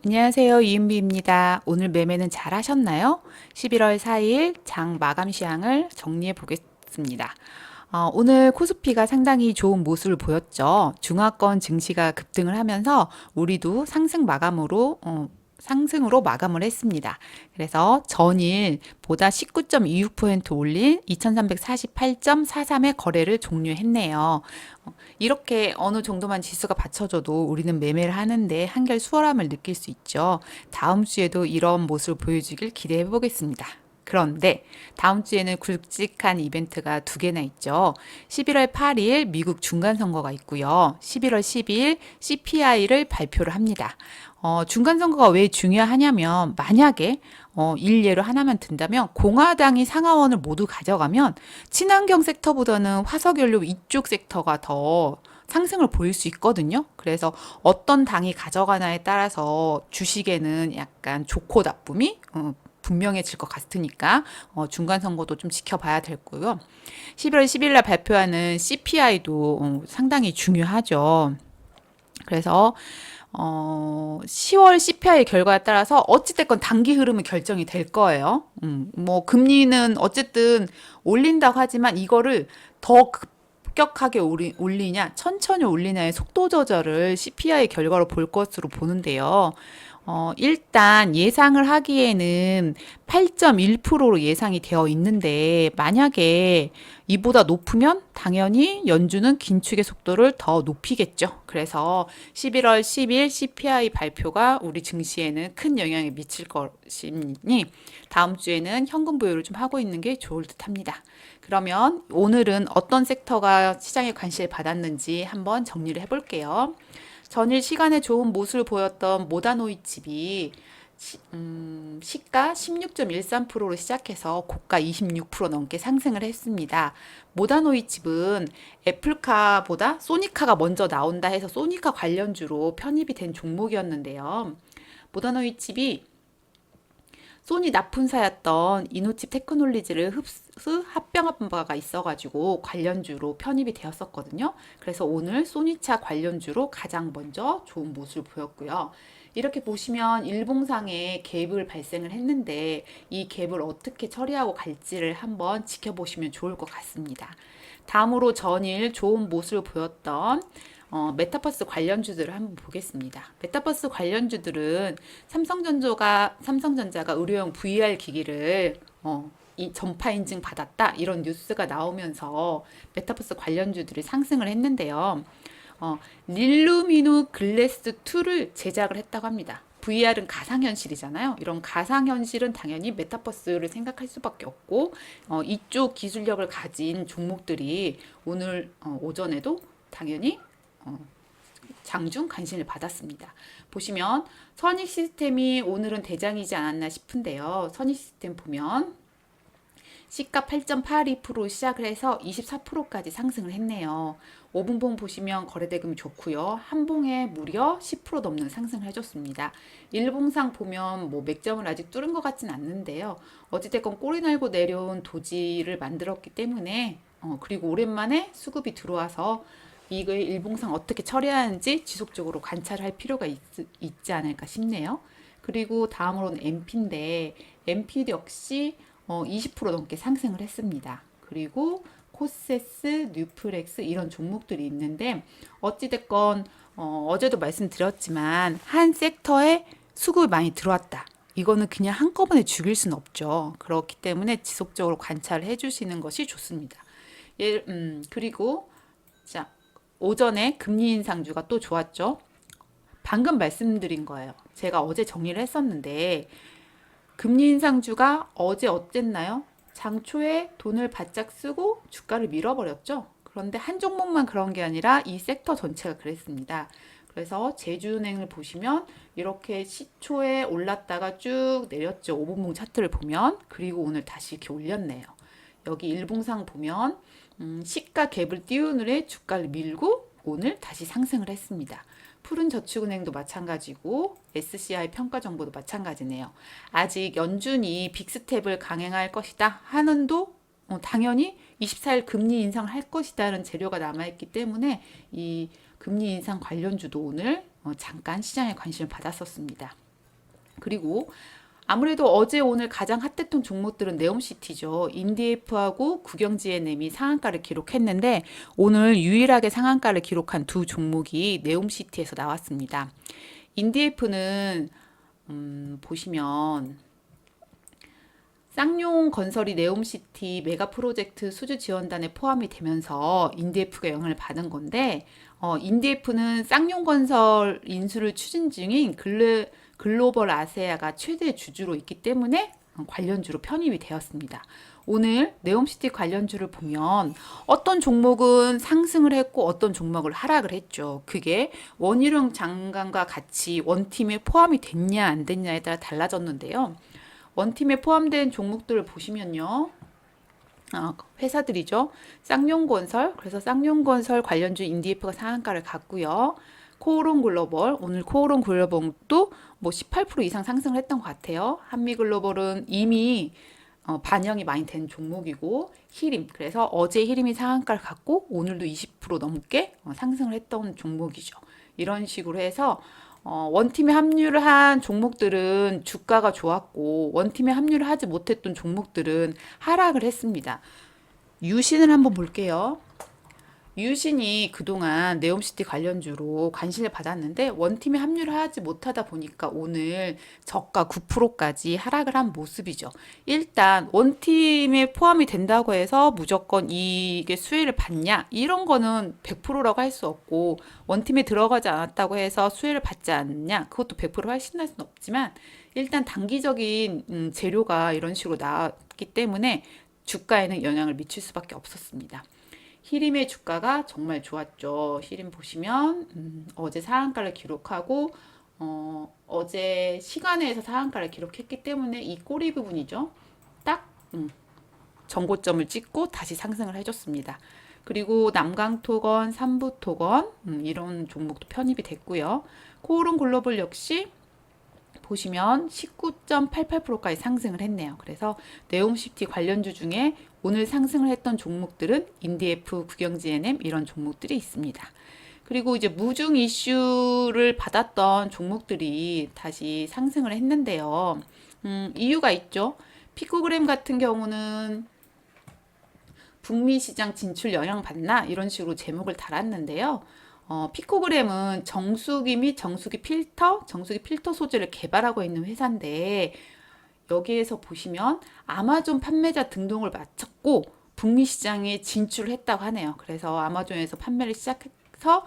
안녕하세요. 이은비입니다. 오늘 매매는 잘 하셨나요? 11월 4일 장 마감 시황을 정리해 보겠습니다. 오늘 코스피가 상당히 좋은 모습을 보였죠. 중화권 증시가 급등을 하면서 우리도 상승으로 마감을 했습니다. 그래서 전일보다 19.26% 올린 2348.43의 거래를 종료했네요. 이렇게 어느 정도만 지수가 받쳐줘도 우리는 매매를 하는데 한결 수월함을 느낄 수 있죠. 다음 주에도 이런 모습을 보여주길 기대해 보겠습니다. 그런데 다음 주에는 굵직한 이벤트가 두 개나 있죠. 11월 8일 미국 중간선거가 있고요. 11월 12일 CPI를 발표를 합니다. 중간선거가 왜 중요하냐면 만약에 일례로 하나만 든다면 공화당이 상하원을 모두 가져가면 친환경 섹터보다는 화석연료 이쪽 섹터가 더 상승을 보일 수 있거든요. 그래서 어떤 당이 가져가나에 따라서 주식에는 약간 좋고 나쁨이 분명해질 것 같으니까 중간 선거도 좀 지켜봐야 될 거고요. 11월 10일 날 발표하는 CPI도 상당히 중요하죠. 그래서 10월 CPI 결과에 따라서 어찌됐건 단기 흐름은 결정이 될 거예요. 뭐 금리는 어쨌든 올린다고 하지만 이거를 더 급격하게 올리냐, 천천히 올리냐의 속도 조절을 CPI 결과로 볼 것으로 보는데요. 일단 예상을 하기에는 8.1%로 예상이 되어 있는데 만약에 이보다 높으면 당연히 연준은 긴축의 속도를 더 높이겠죠. 그래서 11월 10일 CPI 발표가 우리 증시에는 큰 영향을 미칠 것이니 다음 주에는 현금 보유를 좀 하고 있는 게 좋을 듯 합니다. 그러면 오늘은 어떤 sek터가 시장에 관심을 받았는지 한번 정리를 해볼게요. 전일 시간에 좋은 모습을 보였던 모다노이칩이 시가 16.13%로 시작해서 고가 26% 넘게 상승을 했습니다. 모다노이칩은 애플카보다 소니카가 먼저 나온다 해서 소니카 관련주로 편입이 된 종목이었는데요. 모다노이칩이 소니 납품사였던 이노칩 테크놀리지를 합병한 바가 있어가지고 관련주로 편입이 되었었거든요. 그래서 오늘 소니차 관련주로 가장 먼저 좋은 모습을 보였고요. 이렇게 보시면 일봉상에 갭을 발생을 했는데 이 갭을 어떻게 처리하고 갈지를 한번 지켜보시면 좋을 것 같습니다. 다음으로 전일 좋은 모습을 보였던 메타버스 관련주들을 한번 보겠습니다. 메타버스 관련주들은 삼성전자가 의료용 VR 기기를 이 전파 인증 받았다 이런 뉴스가 나오면서 메타버스 관련주들이 상승을 했는데요. 릴루미노 글래스 2를 제작을 했다고 합니다. VR은 가상현실이잖아요. 이런 가상현실은 당연히 메타버스를 생각할 수밖에 없고 이쪽 기술력을 가진 종목들이 오늘 오전에도 당연히 장중 관심을 받았습니다. 보시면 선익 시스템이 오늘은 대장이지 않았나 싶은데요. 선익 시스템 보면 시가 8.82% 시작을 해서 24%까지 상승을 했네요. 5분봉 보시면 거래대금이 좋고요. 한봉에 무려 10% 넘는 상승을 해줬습니다. 일봉상 보면 뭐 맥점을 아직 뚫은 것 같진 않는데요. 어찌됐건 꼬리 날고 내려온 도지를 만들었기 때문에 그리고 오랜만에 수급이 들어와서 이걸 일봉상 어떻게 처리하는지 지속적으로 관찰할 필요가 있지 않을까 싶네요. 그리고 다음으로는 MP인데 MP도 역시 20% 넘게 상승을 했습니다. 그리고 코세스, 뉴프렉스 이런 종목들이 있는데 어찌됐건 어제도 말씀드렸지만 한 섹터에 수급이 많이 들어왔다. 이거는 그냥 한꺼번에 죽일 수는 없죠. 그렇기 때문에 지속적으로 관찰을 해주시는 것이 좋습니다. 그리고 자 오전에 금리 인상주가 또 좋았죠. 방금 말씀드린 거예요. 제가 어제 정리를 했었는데 금리 인상주가 어제 어땠나요? 장초에 돈을 바짝 쓰고 주가를 밀어버렸죠. 그런데 한 종목만 그런 게 아니라 이 섹터 전체가 그랬습니다. 그래서 제주은행을 보시면 이렇게 시초에 올랐다가 쭉 내렸죠. 5분봉 차트를 보면. 그리고 오늘 다시 이렇게 올렸네요. 여기 일봉상 보면 시가 갭을 띄운 후에 주가를 밀고 오늘 다시 상승을 했습니다. 푸른저축은행도 마찬가지고 SCI 평가정보도 마찬가지네요. 아직 연준이 빅스텝을 강행할 것이다. 한은도 당연히 24일 금리 인상을 할 것이다라는 재료가 남아있기 때문에 이 금리 인상 관련주도 오늘 잠깐 시장에 관심을 받았었습니다. 그리고 아무래도 어제 오늘 가장 핫했던 종목들은 네옴시티죠. 인디에프하고 국영지에nem이 상한가를 기록했는데 오늘 유일하게 상한가를 기록한 두 종목이 네옴시티에서 나왔습니다. 인디에프는 보시면 쌍용건설이 네옴시티 메가 프로젝트 수주 지원단에 포함이 되면서 인디에프가 영향을 받은 건데 인디에프는 쌍용건설 인수를 추진 중인 글로벌 아세아가 최대 주주로 있기 때문에 관련주로 편입이 되었습니다. 오늘 네옴시티 관련주를 보면 어떤 종목은 상승을 했고 어떤 종목을 하락을 했죠. 그게 원희룡 장관과 같이 원팀에 포함이 됐냐 안 됐냐에 따라 달라졌는데요. 원팀에 포함된 종목들을 보시면요. 회사들이죠. 쌍용건설, 그래서 쌍용건설 관련주 인디에프가 상한가를 갔고요. 코오롱 글로벌, 오늘 코오롱 글로벌도 뭐 18% 이상 상승을 했던 것 같아요. 한미글로벌은 이미 반영이 많이 된 종목이고 히림, 그래서 어제 히림이 상한가를 갔고 오늘도 20% 넘게 상승을 했던 종목이죠. 이런 식으로 해서 원팀에 합류를 한 종목들은 주가가 좋았고 원팀에 합류를 하지 못했던 종목들은 하락을 했습니다. 유신을 한번 볼게요. 유신이 그동안 네옴시티 관련주로 관심을 받았는데 원팀에 합류를 하지 못하다 보니까 오늘 저가 9%까지 하락을 한 모습이죠. 일단 원팀에 포함이 된다고 해서 무조건 이게 수혜를 받냐? 이런 거는 100%라고 할 수 없고 원팀에 들어가지 않았다고 해서 수혜를 받지 않느냐? 그것도 100% 확신할 수는 없지만 일단 단기적인 재료가 이런 식으로 나왔기 때문에 주가에는 영향을 미칠 수밖에 없었습니다. 히림의 주가가 정말 좋았죠. 히림 보시면 어제 상한가를 기록하고 어제 시간에서 상한가를 기록했기 때문에 이 꼬리 부분이죠. 딱 전고점을 찍고 다시 상승을 해줬습니다. 그리고 남강토건, 삼부토건 이런 종목도 편입이 됐고요. 코오롱 글로벌 역시 보시면 19.88%까지 상승을 했네요. 그래서 네옴시티 관련주 중에 오늘 상승을 했던 종목들은 인디에프, 국영지에nem 이런 종목들이 있습니다. 그리고 이제 무중 이슈를 받았던 종목들이 다시 상승을 했는데요. 이유가 있죠. 피코그램 같은 경우는 북미 시장 진출 영향 받나 이런 식으로 제목을 달았는데요. 피코그램은 정수기 및 정수기 필터 소재를 개발하고 있는 회사인데 여기에서 보시면 아마존 판매자 등록을 마쳤고 북미 시장에 진출을 했다고 하네요. 그래서 아마존에서 판매를 시작해서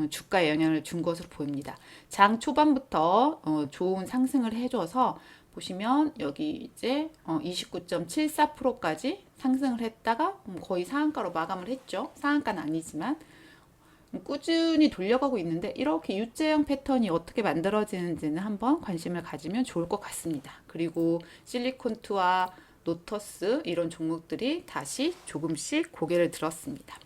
주가에 영향을 준 것으로 보입니다. 장 초반부터 좋은 상승을 해줘서 보시면 여기 이제 29.74%까지 상승을 했다가 거의 상한가로 마감을 했죠. 상한가는 아니지만 꾸준히 돌려가고 있는데 이렇게 U자형 패턴이 어떻게 만들어지는지는 한번 관심을 가지면 좋을 것 같습니다. 그리고 실리콘투와 노터스 이런 종목들이 다시 조금씩 고개를 들었습니다.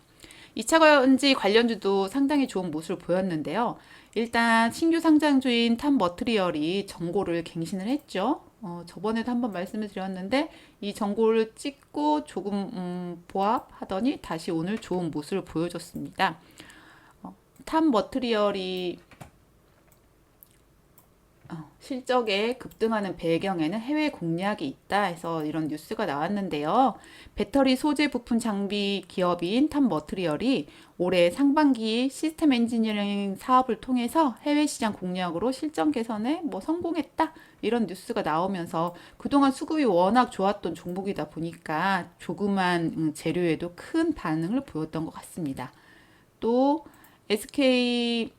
2차전지 관련주도 상당히 좋은 모습을 보였는데요. 일단 신규 상장주인 탑머트리얼이 정고를 갱신을 했죠. 저번에도 한번 말씀을 드렸는데 이 정고를 찍고 조금 보합하더니 다시 오늘 좋은 모습을 보여줬습니다. 탑머트리얼이 실적에 급등하는 배경에는 해외 공략이 있다 해서 이런 뉴스가 나왔는데요. 배터리 소재 부품 장비 기업인 탑머트리얼이 올해 상반기 시스템 엔지니어링 사업을 통해서 해외 시장 공략으로 실적 개선에 성공했다 이런 뉴스가 나오면서 그동안 수급이 워낙 좋았던 종목이다 보니까 조그만 재료에도 큰 반응을 보였던 것 같습니다. 또 SKI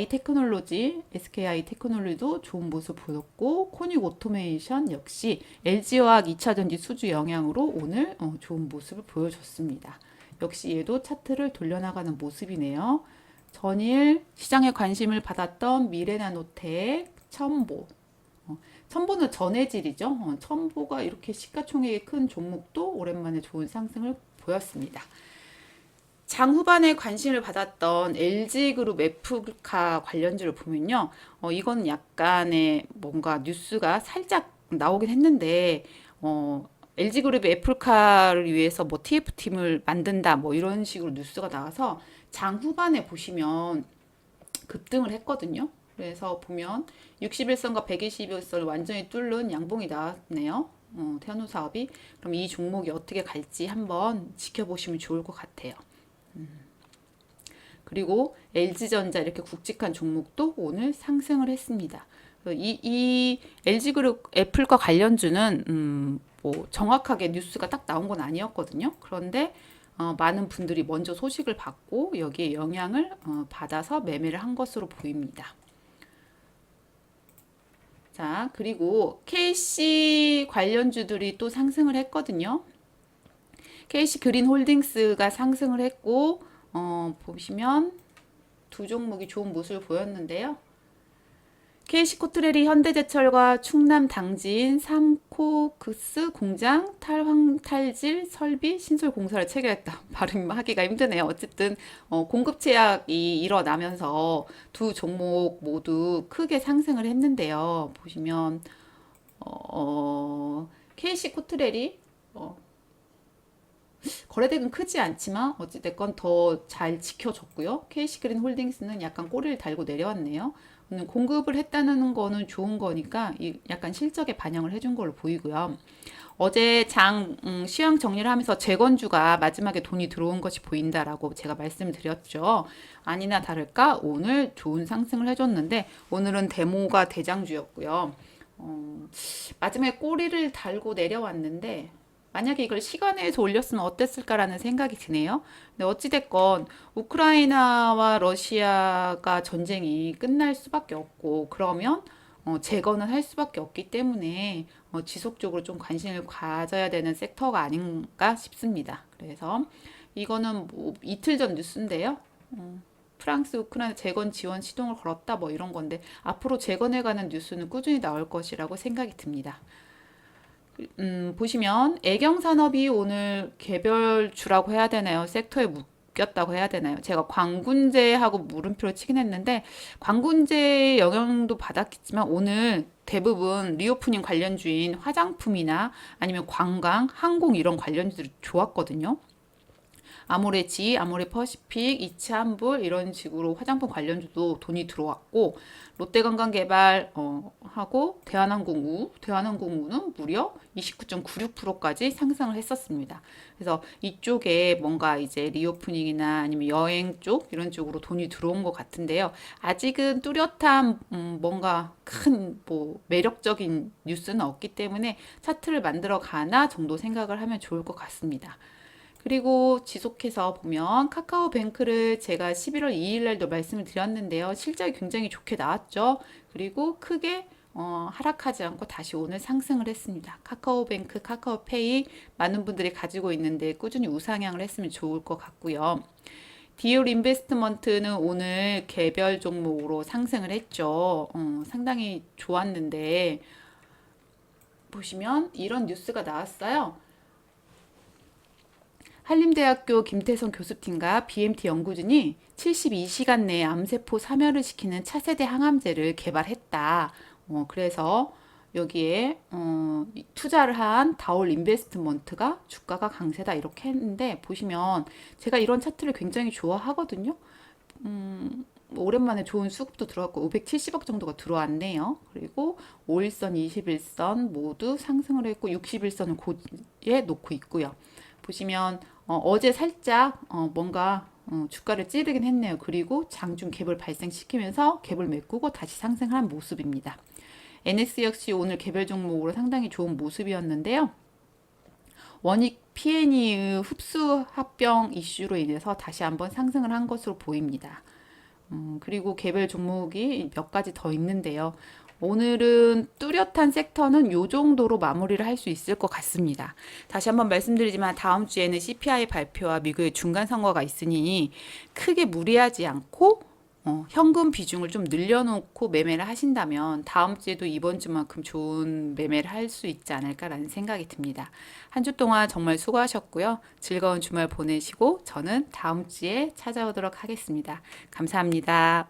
테크놀로지도 좋은 모습 보였고 코닉 오토메이션 역시 LG화학 2차전지 수주 영향으로 오늘 좋은 모습을 보여줬습니다. 역시 얘도 차트를 돌려나가는 모습이네요. 전일 시장에 관심을 받았던 미래나노텍, 첨보. 첨보는 전해질이죠. 첨보가 이렇게 시가총액이 큰 종목도 오랜만에 좋은 상승을 보였습니다. 장 후반에 관심을 받았던 LG그룹 애플카 관련주를 보면요. 이건 약간의 뭔가 뉴스가 살짝 나오긴 했는데, LG그룹 애플카를 위해서 TF팀을 만든다 이런 식으로 뉴스가 나와서 장 후반에 보시면 급등을 했거든요. 그래서 보면 61선과 121선을 완전히 뚫는 양봉이 나왔네요. 태아노 사업이. 그럼 이 종목이 어떻게 갈지 한번 지켜보시면 좋을 것 같아요. 그리고 LG전자 이렇게 굵직한 종목도 오늘 상승을 했습니다. 이 LG그룹 애플과 관련주는 뭐 정확하게 뉴스가 딱 나온 건 아니었거든요. 그런데 많은 분들이 먼저 소식을 받고 여기에 영향을 받아서 매매를 한 것으로 보입니다. 자, 그리고 KC 관련주들이 또 상승을 했거든요. KC 그린 홀딩스가 상승을 했고, 보시면 두 종목이 좋은 모습을 보였는데요. KC코트레리 현대제철과 충남 당진 삼코크스 공장 탈황탈질 설비 신설 공사를 체결했다. 발음하기가 힘드네요. 어쨌든 공급 제약이 일어나면서 두 종목 모두 크게 상승을 했는데요. 보시면 KC코트레리 거래액은 크지 않지만 어찌됐건 더 잘 지켜졌고요. KC그린 홀딩스는 약간 꼬리를 달고 내려왔네요. 공급을 했다는 거는 좋은 거니까 약간 실적에 반영을 해준 걸로 보이고요. 어제 장 시황 정리를 하면서 재건주가 마지막에 돈이 들어온 것이 보인다라고 제가 말씀드렸죠. 아니나 다를까 오늘 좋은 상승을 해줬는데 오늘은 데모가 대장주였고요. 마지막에 꼬리를 달고 내려왔는데 만약에 이걸 시간에서 올렸으면 어땠을까라는 생각이 드네요. 근데 어찌됐건 우크라이나와 러시아가 전쟁이 끝날 수밖에 없고 그러면 재건을 할 수밖에 없기 때문에 지속적으로 좀 관심을 가져야 되는 섹터가 아닌가 싶습니다. 그래서 이거는 뭐 이틀 전 뉴스인데요. 프랑스 우크라이나 재건 지원 시동을 걸었다 뭐 이런 건데 앞으로 재건에 관한 뉴스는 꾸준히 나올 것이라고 생각이 듭니다. 보시면 애경산업이 오늘 개별주라고 해야 되나요? 섹터에 묶였다고 해야 되나요? 제가 광군제하고 물음표를 치긴 했는데 광군제 영향도 받았겠지만 오늘 대부분 리오프닝 관련주인 화장품이나 아니면 관광, 항공 이런 관련주들이 좋았거든요. 아모레지, 아모레퍼시픽, 이츠한불 이런 식으로 화장품 관련주도 돈이 들어왔고 롯데관광개발 하고 대한항공우는 무려 29.96%까지 상승을 했었습니다. 그래서 이쪽에 뭔가 이제 리오프닝이나 아니면 여행 쪽 이런 쪽으로 돈이 들어온 것 같은데요. 아직은 뚜렷한 뭔가 큰 뭐 매력적인 뉴스는 없기 때문에 차트를 만들어 가나 정도 생각을 하면 좋을 것 같습니다. 그리고 지속해서 보면 카카오뱅크를 제가 11월 2일 날도 말씀을 드렸는데요. 실적이 굉장히 좋게 나왔죠. 그리고 크게 하락하지 않고 다시 오늘 상승을 했습니다. 카카오뱅크, 카카오페이 많은 분들이 가지고 있는데 꾸준히 우상향을 했으면 좋을 것 같고요. 디올 인베스트먼트는 오늘 개별 종목으로 상승을 했죠. 상당히 좋았는데 보시면 이런 뉴스가 나왔어요. 한림대학교 김태성 교수팀과 BMT 연구진이 72시간 내에 암세포 사멸을 시키는 차세대 항암제를 개발했다. 그래서 여기에 투자를 한 다올 인베스트먼트가 주가가 강세다 이렇게 했는데 보시면 제가 이런 차트를 굉장히 좋아하거든요. 오랜만에 좋은 수급도 들어왔고 570억 정도가 들어왔네요. 그리고 5일선, 21선 모두 상승을 했고 61선을 고에 놓고 있고요. 보시면 어제 살짝 뭔가 주가를 찌르긴 했네요. 그리고 장중 갭을 발생시키면서 갭을 메꾸고 다시 상승한 모습입니다. NS 역시 오늘 개별 종목으로 상당히 좋은 모습이었는데요. 원익 P&E의 흡수 합병 이슈로 인해서 다시 한번 상승을 한 것으로 보입니다. 그리고 개별 종목이 몇 가지 더 있는데요. 오늘은 뚜렷한 섹터는 이 정도로 마무리를 할 수 있을 것 같습니다. 다시 한번 말씀드리지만 다음 주에는 CPI 발표와 미국의 중간 선거가 있으니 크게 무리하지 않고 현금 비중을 좀 늘려놓고 매매를 하신다면 다음 주에도 이번 주만큼 좋은 매매를 할 수 있지 않을까라는 생각이 듭니다. 한 주 동안 정말 수고하셨고요. 즐거운 주말 보내시고 저는 다음 주에 찾아오도록 하겠습니다. 감사합니다.